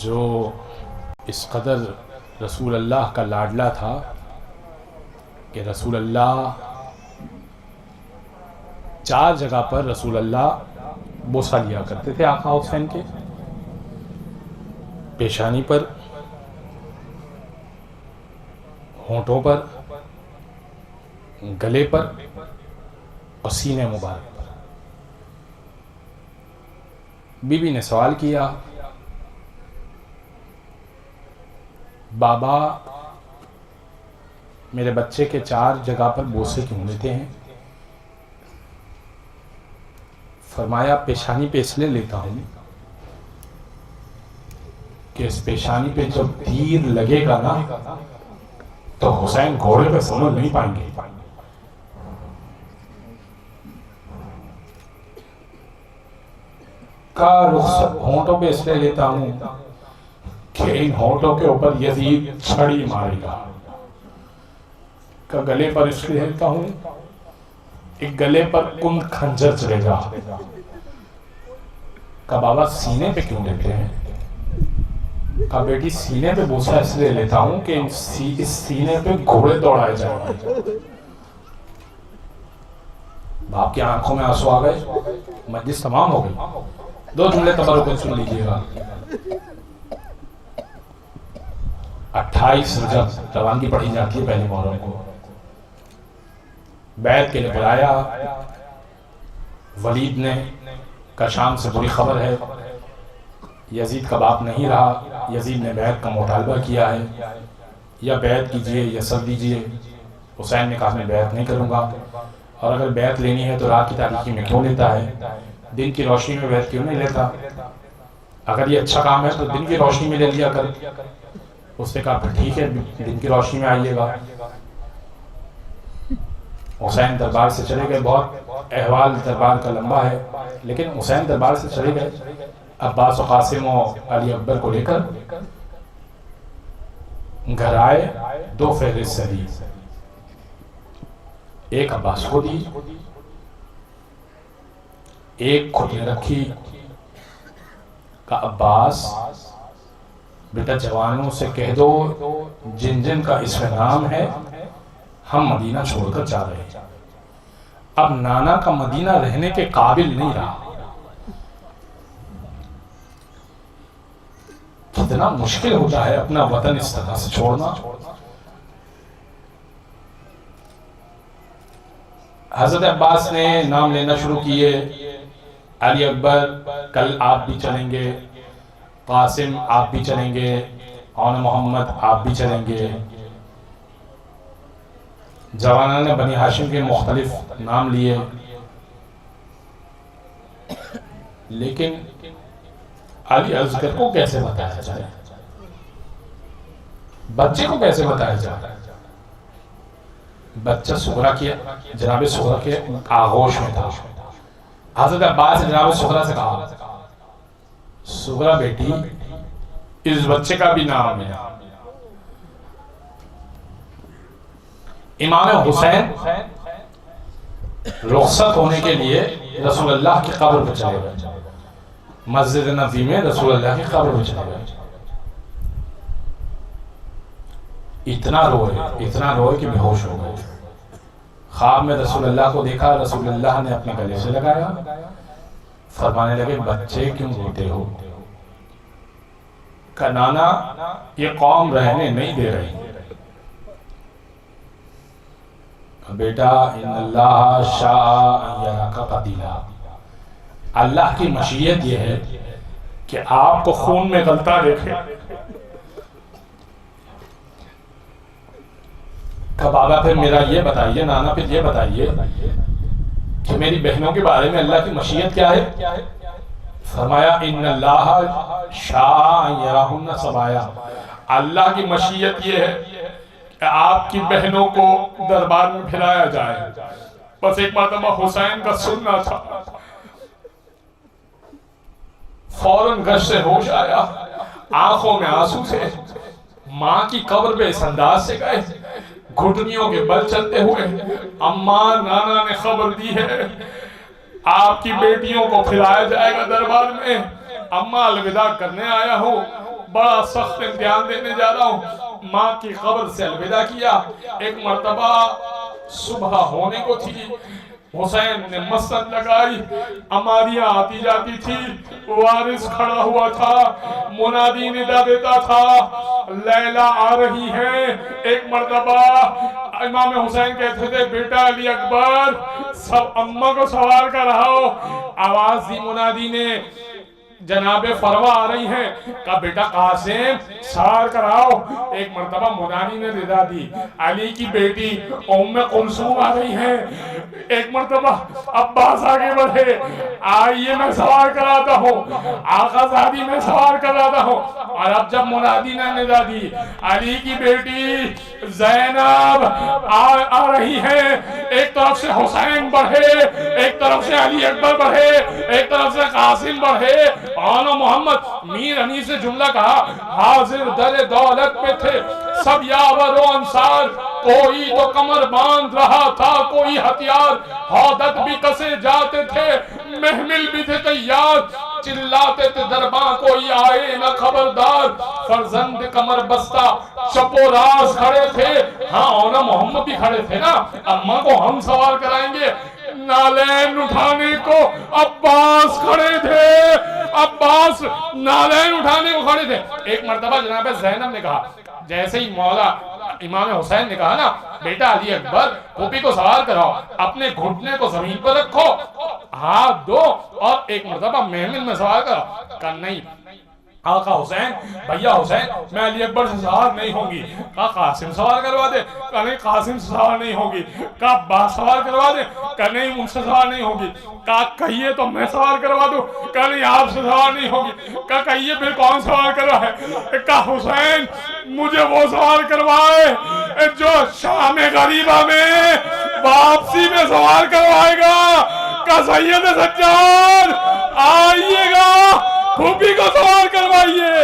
جو اس قدر رسول اللہ کا لاڈلا تھا کہ رسول اللہ 4 جگہ پر رسول اللہ بوسہ لیا کرتے تھے آقا حسین کے، پیشانی پر، ہونٹوں پر، گلے پر اور سینے مبارک پر۔ بی بی نے سوال کیا، بابا میرے بچے کے 4 جگہ پر بوسے کیوں لیتے ہیں؟ فرمایا پیشانی پہ اس لیے لیتا ہوں کہ اس پیشانی پہ جب تیر لگے گا نا تو حسین گھوڑے پہ سنبھل نہیں پائیں گے۔ کا رخصت ہونٹوں پہ اس لیے لیتا ہوں کہ ان ہونٹوں کے اوپر یزید چھڑی مارے گا۔ کا گلے پر اس لیے لیتا ہوں ایک گلے پر کن کھنجر چلے گا۔ کا بابا سینے پہ کیوں لیتے ہیں؟ کا بیٹی سینے پہ بوسہ اس لیے لیتا ہوں کہ اس سینے پہ گھوڑے دوڑائے جائیں گے۔ باپ کی آنکھوں میں آنسو آ گئے، مجلس تمام ہو گئی۔ 2 جملے تبرکن سن لیجیے گا۔ 28 رجب روانگی پڑھی جاتی ہے پہلے محرم کو، بیعت کے لیے بلایا ولید نے، کا شام سے بری خبر ہے، یزید کا باپ نہیں رہا، یزید نے بیعت کا مطالبہ کیا ہے، یا بیعت کیجئے یا سب دیجئے۔ حسین نے کہا میں بیعت نہیں کروں گا، اور اگر بیعت لینی ہے تو رات کی تاریکی میں کیوں لیتا ہے، دن کی روشنی میں بیعت کیوں نہیں لیتا؟ اگر یہ اچھا کام ہے تو دن کی روشنی میں لے لیا کر۔ اس نے کہا پھر ٹھیک ہے دن کی روشنی میں آئیے گا۔ حسین دربار سے چلے گئے، بہت احوال دربار کا لمبا ہے، لیکن حسین دربار سے چلے گئے عباس و قاسم و علی اکبر کو لے کر۔ گھر آئے، 2 فہرست دی، ایک عباس کو دی، ایک خود نے رکھی۔ کہ عباس بیٹا جوانوں سے کہہ دو جن جن کا اس میں نام ہے ہم مدینہ چھوڑ کر جا رہے ہیں۔ اب نانا کا مدینہ رہنے کے قابل نہیں رہا۔ کتنا مشکل ہوتا ہے اپنا وطن اس طرح سے چھوڑنا۔ حضرت عباس نے نام لینا شروع کیے، علی اکبر کل آپ بھی چلیں گے، قاسم آپ بھی چلیں گے، عون محمد آپ بھی چلیں گے۔ جوانان نے بنی ہاشم کے مختلف نام لیے، لیکن علی اصغر کو کیسے بتایا جائے، بچے کو کیسے بتایا جائے؟ بچہ صغرا کی جناب صغرا کے آغوش میں تھا۔ حضرت عباس نے جناب صغرا سے کہا صغرا بیٹی اس بچے کا بھی نام ہے۔ امام حسین رخصت ہونے کے لیے رسول اللہ کی قبر پر چلے گئے، مسجد نبوی میں رسول اللہ کی قبر پر چلے گئے۔ اتنا روئے کہ بے ہوش ہو گئے۔ خواب میں رسول اللہ کو دیکھا، رسول اللہ نے اپنے گلے سے لگایا، فرمانے لگے بچے کیوں روتے ہو؟ کہ نانا یہ قوم رہنے نہیں دے رہی۔ بیٹا ان اللہ شاء ان یراک قتیلا، اللہ کی مشیت یہ ہے کہ آپ کو خون میں غلطہ دیکھے۔ کہ بابا پھر میرا یہ بتائیے، نانا پھر یہ بتائیے کہ میری بہنوں کے بارے میں اللہ کی مشیت کیا ہے؟ فرمایا ان اللہ شاء ان یراہن سبایا، اللہ کی مشیت یہ ہے کہ آپ کی بہنوں کو دربار میں پھیلایا جائے۔ بس ایک مرتبہ حسین کا سننا تھا، فوراً گش سے ہوش آیا، آنکھوں میں آنسو تھے، ماں کی قبر پہ اس انداز سے گئے، گھٹنیوں کے بل چلتے ہوئے، اماں نانا نے خبر دی ہے آپ کی بیٹیوں کو کھلایا جائے گا دربار میں، اماں الوداع کرنے آیا ہوں، بڑا سخت امتحان دینے جا رہا ہوں. ماں کی قبر سے الوداع کیا. ایک مرتبہ صبح ہونے کو تھی، حسین نے مسند لگائی، اماریاں آتی جاتی تھی، وارث کھڑا ہوا تھا، منادی ندا دیتا تھا لیلا آ رہی ہے. ایک مرتبہ امام حسین کہتے تھے بیٹا علی اکبر سب اماں کو سوار کر آؤ. آواز دی منادی نے جناب فروا آ رہی ہیں، کہا بیٹا قاسم سوار کراؤ. ایک مرتبہ منادی نے ندا دی علی کی بیٹی ام کلثوم آ رہی ہیں. ایک مرتبہ عباس آگے بڑھے، آئیے میں سوار کراتا ہوں، آقا زادی میں سوار کراتا ہوں. اور اب جب منادی نے ندا دی علی کی بیٹی زینب آ رہی ہیں، ایک طرف سے حسین بڑھے، ایک طرف سے علی اکبر بڑھے، ایک طرف سے قاسم بڑھے. آنا محمد میر انیس سے جملہ کہا حاضر در دولت پہ تھے سب یاور و انصار، کوئی تو کمر باندھ رہا تھا کوئی ہتھیار، حودت بھی کسے جاتے تھے محمل بھی تھے تیار، چلاتے تھے درباں کوئی آئے نہ خبردار، فرزند کمر بستہ چپ و راز کھڑے تھے. ہاں اونا محمد بھی کھڑے تھے نا، اماں کو ہم سوار کرائیں گے. نالین اٹھانے کو عباس کھڑے تھے، عباس نالین اٹھانے کو کھڑے تھے. ایک مرتبہ جناب زینب نے کہا، جیسے ہی مولا امام حسین نے کہا نا بیٹا علی اکبر پھوپھی کو سوار کراؤ، اپنے گھٹنے کو زمین پر رکھو، ہاتھ دو اور ایک مرتبہ محمل میں سوار کراؤ. کہا نہیں آقا حسین بھیا حسین میں علی اکبر سے سوار نہیں ہوں گی. کہا قاسم سوار کروا دے. کہا نہیں قاسم سے سوار نہیں ہوگی. کہا عباس سوار کروا دے. کہا نہیں مجھ سے سوار نہیں ہوگی. کہا کہیے تو میں سوار کروا دوں. کہا نہیں آپ سے سوار نہیں ہوگی. کہا کہیے پھر کون سوار کروائے. کہا حسین مجھے وہ سوار کروائے جو شام غریبہ میں واپسی میں سوار کروائے گا. کہا سید سجاد آئیے گا پھوپھی کو سوار کروائیے.